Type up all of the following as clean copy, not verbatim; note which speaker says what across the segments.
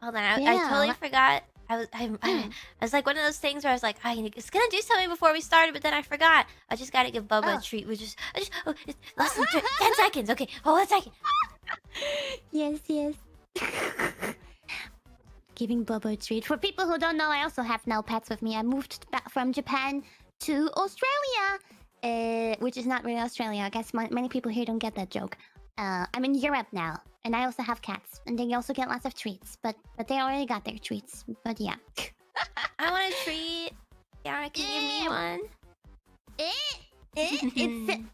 Speaker 1: Hold on, I
Speaker 2: Yeah.
Speaker 1: totally forgot.
Speaker 2: Mm.
Speaker 1: I was like one of those things where I was like, I was gonna do something before we started, but then I forgot. I just gotta give Bubba a
Speaker 2: Oh.
Speaker 1: treat. Oh, it's less than 10 seconds. Okay, hold on a second.
Speaker 2: Yes, yes. Giving Bubba a treat. For people who don't know, I also have now pets with me. I moved back from Japan to Australia, which is not really Australia. I guess many people here don't get that joke. I'm in Europe now, and I also have cats, and they also get lots of treats. But they already got their treats. But yeah.
Speaker 1: I want a treat. Yara, can you give me one?
Speaker 2: It's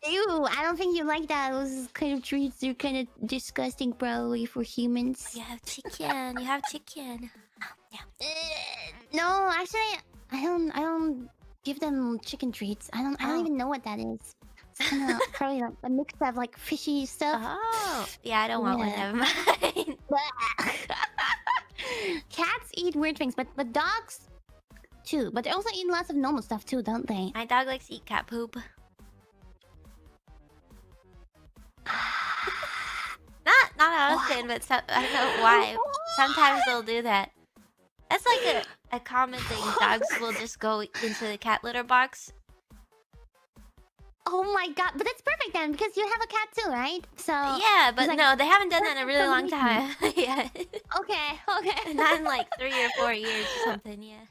Speaker 2: ew. I don't think you like that. Those kind of treats. They're kind of disgusting, probably for humans.
Speaker 1: You have chicken. You have chicken. Yeah.
Speaker 2: No, actually, I don't give them chicken treats. I don't even know what that is. It's kind of probably like a mix of like fishy stuff.
Speaker 1: Oh, yeah. I don't want one.
Speaker 2: Yeah.
Speaker 1: Never mind.
Speaker 2: Cats eat weird things, but dogs too. But they also eat lots of normal stuff too, don't they?
Speaker 1: My dog likes to eat cat poop. Not often, but I don't know why. Sometimes they'll do that. That's like a common thing. Dogs will just go into the cat litter box.
Speaker 2: Oh my god! But that's perfect then, because you have a cat too, right? So
Speaker 1: Yeah, but
Speaker 2: like,
Speaker 1: no, they haven't done that in a really long time. Yeah.
Speaker 2: okay.
Speaker 1: Not in like 3 or 4 years or something, yeah.